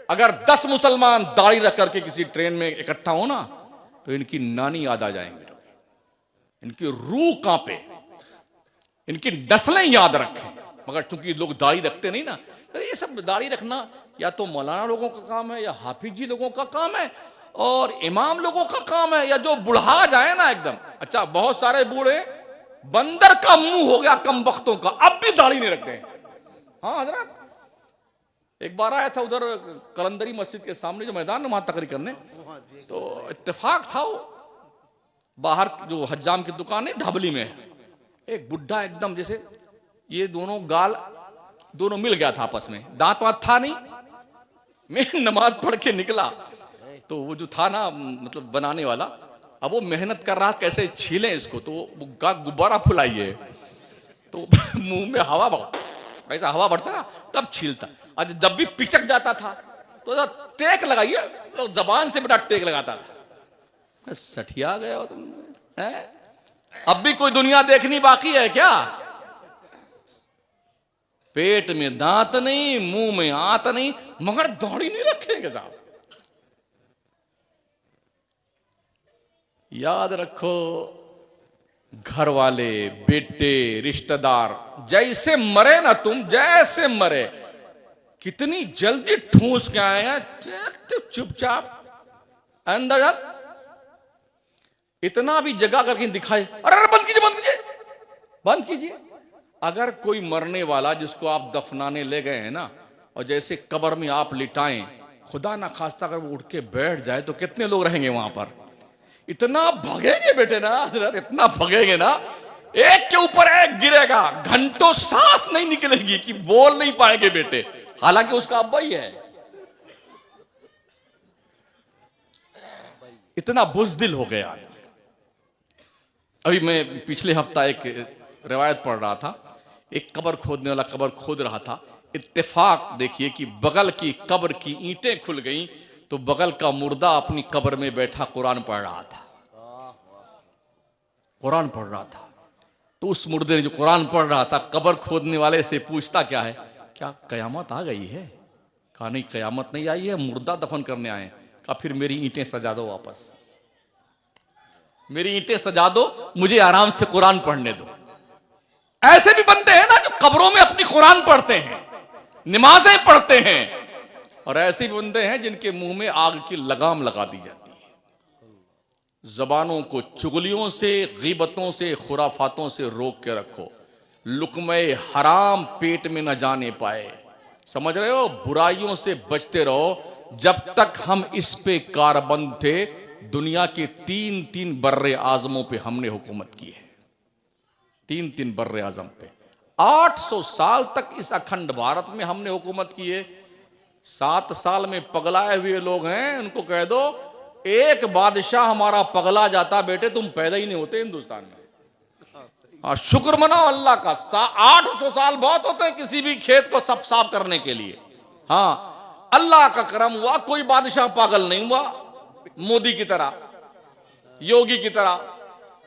अगर 10 मुसलमान दाढ़ी रख करके किसी ट्रेन में इकट्ठा हो ना, तो इनकी नानी याद आ जाएंगे, इनकी रूह कांपे, इनकी नस्लें याद रखें। मगर चूंकि लोग दाढ़ी रखते नहीं ना, तो ये सब दाढ़ी रखना या तो मौलाना लोगों का काम है, या हाफिज जी लोगों का काम है, और इमाम लोगों का काम है, या जो बुढ़ा जाए ना एकदम। अच्छा, बहुत सारे बूढ़े बंदर का मुंह हो गया कम वक्तों का, अब भी दाढ़ी नहीं रखते हैं। हाँ हजरत, एक बार आया था उधर कलंदरी मस्जिद के सामने जो मैदान है वहां तकरीर करने, तो इत्तेफाक था, वो बाहर जो हज्जाम की दुकान है ढाबली में है, एक बुढ़ा एकदम जैसे ये दोनों गाल दोनों मिल गया था आपस में, दांत वांत था नहीं। मैं नमाज पढ़ के निकला तो वो जो था ना, मतलब बनाने वाला, अब वो मेहनत कर रहा कैसे छीलें इसको, तो वो गुब्बारा फुलाइए, तो मुंह में हवा ऐसा हवा बढ़ता ना तब छीलता। आज जब भी पिचक जाता था तो टेक लगाइए, तो जबान से बेटा टेक लगाता था। सठिया गया हो तुम, अब भी कोई दुनिया देखनी बाकी है क्या? पेट में दांत नहीं, मुंह में आंत नहीं, मगर दाढ़ी नहीं रखेंगे साहब। याद रखो, घर वाले, बेटे, रिश्तेदार जैसे मरे ना, तुम जैसे मरे, कितनी जल्दी ठूस के आए हैं, चुपचाप अंदर जा, इतना भी जगह करके दिखाए, अरे बंद कीजिए, बंद कीजिए, बंद कीजिए। अगर कोई मरने वाला जिसको आप दफनाने ले गए हैं ना, और जैसे कब्र में आप लिटाएं, खुदा ना खास्ता अगर वो उठ के बैठ जाए तो कितने लोग रहेंगे वहां पर? इतना भगेंगे बेटे ना, इतना भगेंगे ना, एक के ऊपर एक गिरेगा, घंटों सांस नहीं निकलेगी कि बोल नहीं पाएंगे बेटे, हालांकि उसका अब्बा ही है। इतना बुज़दिल हो गया। अभी मैं पिछले हफ्ता एक रिवायत पढ़ रहा था, एक कब्र खोदने वाला कब्र खोद रहा था, इत्तेफाक देखिए कि बगल की कब्र की ईंटें खुल गईं, तो बगल का मुर्दा अपनी कब्र में बैठा कुरान पढ़ रहा था, कुरान पढ़ रहा था। तो उस मुर्दे ने जो कुरान पढ़ रहा था, कब्र खोदने वाले से पूछता क्या है, क्या कयामत आ गई है? कहा नहीं, कयामत नहीं आई है, मुर्दा दफन करने आए। कहा फिर मेरी ईंटें सजा दो वापस, मेरी ईंटें सजा दो, मुझे आराम से कुरान पढ़ने दो। ऐसे भी बंदे हैं ना जो कब्रों में अपनी कुरान पढ़ते हैं, नमाजें पढ़ते हैं, और ऐसे भी बंदे हैं जिनके मुंह में आग की लगाम लगा दी जाती है। जबानों को चुगलियों से, गीबतों से, खुराफातों से रोक के रखो, लुकमे हराम पेट में न जाने पाए, समझ रहे हो? बुराइयों से बचते रहो। जब तक हम इस पे कारबंद थे, दुनिया के 3-3 बर्रे आजमों पे हमने हुकूमत की है, 3-3 बर्रे आजम पे। 800 साल तक इस अखंड भारत में हमने हुकूमत की है। 7 साल में पगलाए हुए लोग हैं, उनको कह दो एक बादशाह हमारा पगला जाता, बेटे तुम पैदा ही नहीं होते हिंदुस्तान में। शुक्र मनाओ अल्लाह का। 800 साल बहुत होते हैं किसी भी खेत को साफ करने के लिए। हाँ, अल्लाह का करम हुआ, कोई बादशाह पागल नहीं हुआ मोदी की तरह, योगी की तरह,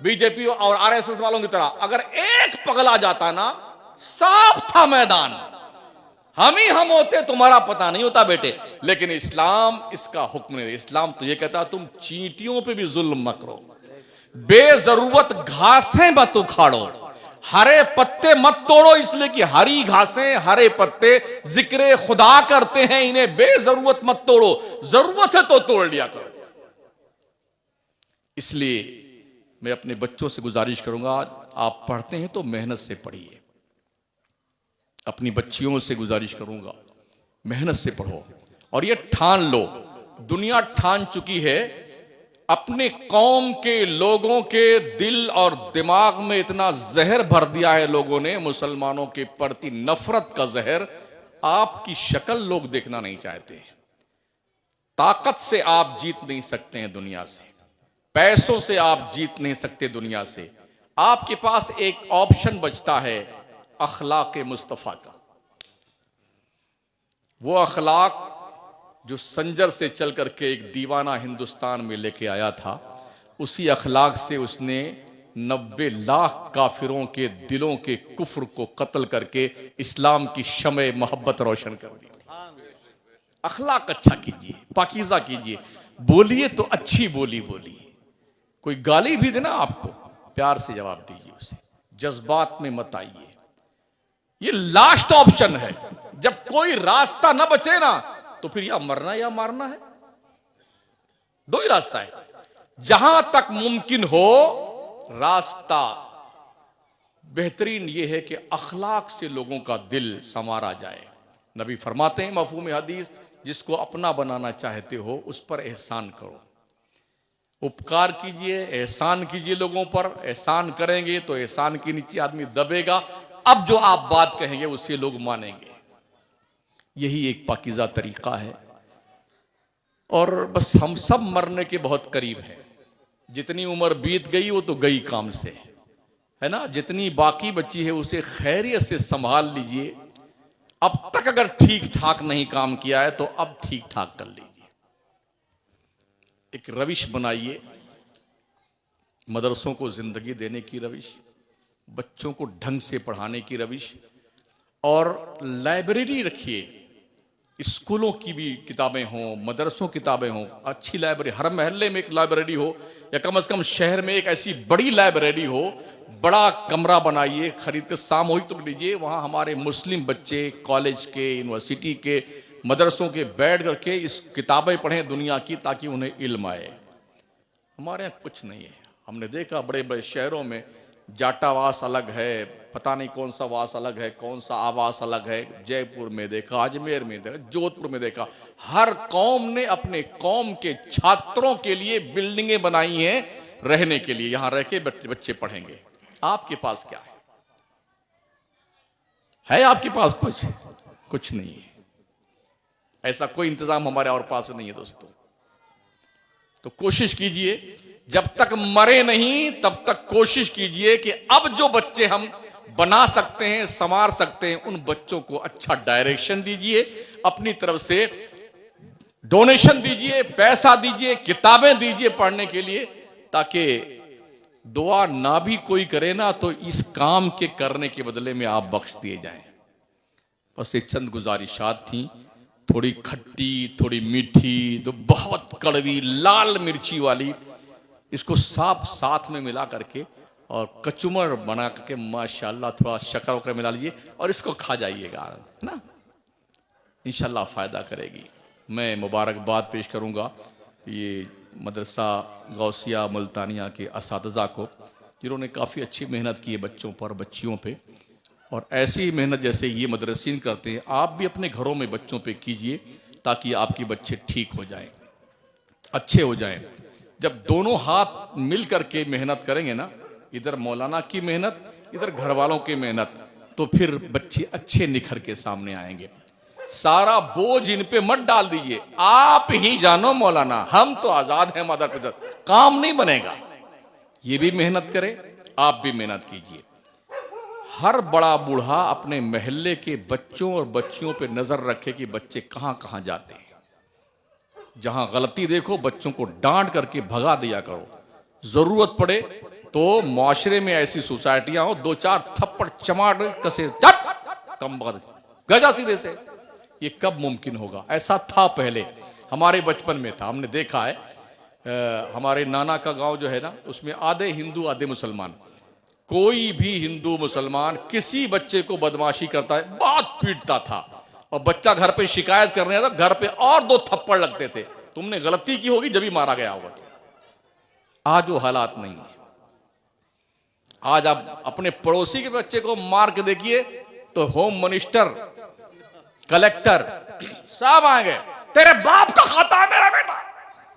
बीजेपी और आरएसएस वालों की तरह। अगर एक पगला जाता ना, साफ था मैदान, हम ही हम होते, तुम्हारा पता नहीं होता बेटे। लेकिन इस्लाम इसका हुक्म नहीं। इस्लाम तो ये कहता तुम चींटियों पे भी जुल्म मत करो, बेजरूरत घासें मत उखाड़ो, हरे पत्ते मत तोड़ो, इसलिए कि हरी घासें हरे पत्ते जिक्र खुदा करते हैं, इन्हें बेजरूरत मत तोड़ो, जरूरत है तो तोड़ लिया करो। इसलिए मैं अपने बच्चों से गुजारिश करूंगा, आप पढ़ते हैं तो मेहनत से पढ़िए। अपनी बच्चियों से गुजारिश करूंगा, मेहनत से पढ़ो। और ये ठान लो, दुनिया ठान चुकी है, अपने कौम के लोगों के दिल और दिमाग में इतना जहर भर दिया है लोगों ने, मुसलमानों के प्रति नफरत का जहर। आपकी शक्ल लोग देखना नहीं चाहते। ताकत से आप जीत नहीं सकते हैं दुनिया से, पैसों से आप जीत नहीं सकते दुनिया से। आपके पास एक ऑप्शन बचता है, अखलाक मुस्तफा का। वो अखलाक जो संजर से चल करके एक दीवाना हिंदुस्तान में लेके आया था, उसी अखलाक से उसने 90 लाख काफिरों के दिलों के कुफ्र को कत्ल करके इस्लाम की शमे मोहब्बत रोशन कर दी। अखलाक अच्छा कीजिए, पाकीज़ा कीजिए, बोलिए तो अच्छी बोली बोलिए। कोई गाली भी देना आपको, प्यार से जवाब दीजिए उसे, जज्बात में मत आइए। ये लास्ट ऑप्शन है। जब कोई रास्ता ना बचे ना, तो फिर या मरना या मारना है, दो ही रास्ता है। जहां तक मुमकिन हो रास्ता बेहतरीन यह है कि अखलाक से लोगों का दिल संवारा जाए। नबी फरमाते हैं मफहूम हदीस, जिसको अपना बनाना चाहते हो उस पर एहसान करो, उपकार कीजिए, एहसान कीजिए लोगों पर। एहसान करेंगे तो एहसान के नीचे आदमी दबेगा, अब जो आप बात कहेंगे उससे लोग मानेंगे। यही एक पाकीज़ा तरीका है। और बस हम सब मरने के बहुत करीब हैं। जितनी उम्र बीत गई वो तो गई काम से, है ना। जितनी बाकी बची है उसे खैरियत से संभाल लीजिए। अब तक अगर ठीक ठाक नहीं काम किया है तो अब ठीक ठाक कर लीजिए। एक रविश बनाइए, मदरसों को जिंदगी देने की रविश, बच्चों को ढंग से पढ़ाने की रविश। और लाइब्रेरी रखिए, स्कूलों की भी किताबें हों, मदरसों की किताबें हों, अच्छी लाइब्रेरी, हर महल्ले में एक लाइब्रेरी हो, या कम से कम शहर में एक ऐसी बड़ी लाइब्रेरी हो। बड़ा कमरा बनाइए, खरीद कर सामूहिक तो लीजिए, वहाँ हमारे मुस्लिम बच्चे कॉलेज के, यूनिवर्सिटी के, मदरसों के बैठ करके इस किताबें पढ़ें दुनिया की, ताकि उन्हें इल्म आए। हमारे यहाँ कुछ नहीं है। हमने देखा बड़े बड़े शहरों में जाटावास अलग है, पता नहीं कौन सा वास अलग है, कौन सा आवास अलग है। जयपुर में देखा, अजमेर में देखा, जोधपुर में देखा, हर कौम ने अपने कौम के छात्रों के लिए बिल्डिंगें बनाई हैं रहने के लिए। यहां रह के बच्चे पढ़ेंगे। आपके पास क्या है आपके पास कुछ नहीं है। ऐसा कोई इंतजाम हमारे और पास नहीं है दोस्तों। तो कोशिश कीजिए, जब तक मरे नहीं तब तक कोशिश कीजिए कि अब जो बच्चे हम बना सकते हैं, संवार सकते हैं, उन बच्चों को अच्छा डायरेक्शन दीजिए, अपनी तरफ से डोनेशन दीजिए, पैसा दीजिए, किताबें दीजिए पढ़ने के लिए, ताकि दुआ ना भी कोई करे ना तो इस काम के करने के बदले में आप बख्श दिए जाएं। बस एक चंद गुजारिशात थी, थोड़ी खट्टी, थोड़ी मीठी, तो बहुत कड़वी लाल मिर्ची वाली, इसको साथ में मिला करके और कचुमर बना करके माशाल्लाह थोड़ा शक्कर वक्कर मिला लीजिए और इसको खा जाइएगा ना, इंशाल्लाह फ़ायदा करेगी। मैं मुबारकबाद पेश करूंगा ये मदरसा गौसिया मुल्तानिया के असातिज़ा को, जिन्होंने काफ़ी अच्छी मेहनत की है बच्चों पर, बच्चियों पे। और ऐसी मेहनत जैसे ये मदरसीन करते हैं, आप भी अपने घरों में बच्चों पे कीजिए, ताकि आपके बच्चे ठीक हो जाएं, अच्छे हो जाएं। जब दोनों हाथ मिल करके मेहनत करेंगे ना, इधर मौलाना की मेहनत, इधर घर वालों की मेहनत, तो फिर बच्चे अच्छे निखर के सामने आएंगे। सारा बोझ इन पे मत डाल दीजिए, आप ही जानो मौलाना, हम तो आजाद हैं मदर पिता, काम नहीं बनेगा। ये भी मेहनत करे, आप भी मेहनत कीजिए। हर बड़ा बूढ़ा अपने महल्ले के बच्चों और बच्चियों पे नजर रखे कि बच्चे कहां कहां जाते हैं। जहां गलती देखो बच्चों को डांट करके भगा दिया करो। जरूरत पड़े तो मुआशरे में ऐसी सोसाइटियां हो, 2-4 थप्पड़ चमाट कसे कम गजा सीधे से। ये कब मुमकिन होगा? ऐसा था पहले, हमारे बचपन में था, हमने देखा है। हमारे नाना का गांव जो है ना, उसमें आधे हिंदू आधे मुसलमान। कोई भी हिंदू मुसलमान किसी बच्चे को बदमाशी करता है बहुत पीटता था, और बच्चा घर पे शिकायत करने आता, घर पे और 2 थप्पड़ लगते थे। तुमने गलती की होगी जब ही मारा गया होगा। आज वो हालात नहीं है। आज आप अपने पड़ोसी के बच्चे को मार के देखिए तो होम मिनिस्टर, कलेक्टर सब आएंगे, तेरे बाप का खाता है मेरा बेटा।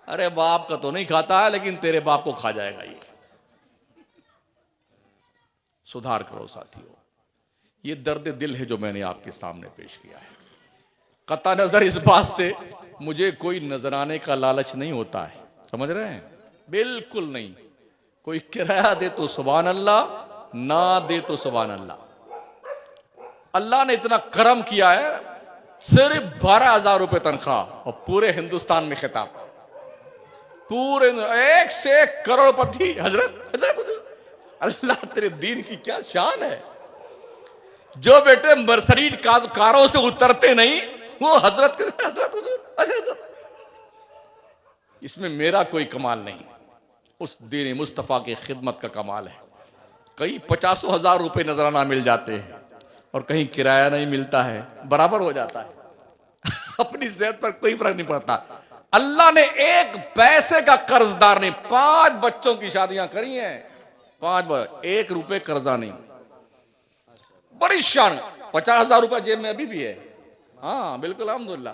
अरे बाप का तो नहीं खाता है, लेकिन तेरे बाप को खा जाएगा ये। सुधार करो साथियों, ये दर्द दिल है जो मैंने आपके सामने पेश किया है। कता नजर इस बात से मुझे कोई नजराने का लालच नहीं होता है, समझ रहे हैं? बिल्कुल नहीं। कोई किराया दे तो सुभान अल्लाह, ना दे तो सुभान अल्लाह। अल्लाह ने इतना करम किया है, सिर्फ 12,000 रुपए तनख्वाह, और पूरे हिंदुस्तान में खिताब, पूरे 1 से 1 करोड़पति। हजरत अल्लाह तेरे दीन की क्या शान है। जो बेटे मर्सरीज कारों से उतरते नहीं, वो हजरत। इसमें मेरा कोई कमाल नहीं, उस दीन मुस्तफा की खिदमत का कमाल है। कहीं 50,000 रुपए नजराना मिल जाते हैं और कहीं किराया नहीं मिलता है, बराबर हो जाता है। अपनी सेहत पर कोई फर्क नहीं पड़ता। अल्लाह ने 1 पैसे का कर्जदार नहीं। 5 बच्चों की शादियां करी हैं, 5 1 रुपए कर्जा नहीं। बड़ी शान। 50,000 रुपए जेब में अभी भी है। हाँ बिल्कुल, अल्हम्दुलिल्लाह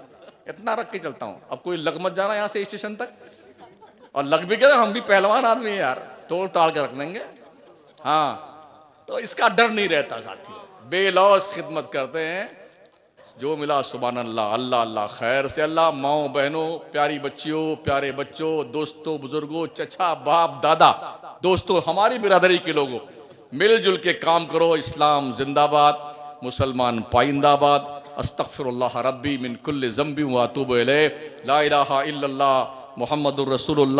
इतना रख के चलता हूं। अब कोई लग मत जाना यहां से स्टेशन तक, और लग भी गया, हम भी पहलवान आदमी है यार, तोड़ ताड़ के रख लेंगे। हाँ, तो इसका डर नहीं रहता साथियों। बेलौस खिदमत करते हैं, जो मिला सुभान अल्लाह, अल्लाह अल्लाह, खैर से अल्लाह। माओ बहनों, प्यारी बच्चियों, प्यारे बच्चों, दोस्तों, बुजुर्गों, चचा, बाप, दादा, दोस्तों, हमारी बिरादरी के लोगों, मिलजुल के काम करो। इस्लाम जिंदाबाद, मुसलमान पाइंदाबाद। अस्तगफिरुल्लाह रब्बी मिन कुल्लि ज़ंबि व अतूबु इलैह। ला इलाहा इल्लल्लाह मुहम्मदुर रसूलुल्लाह।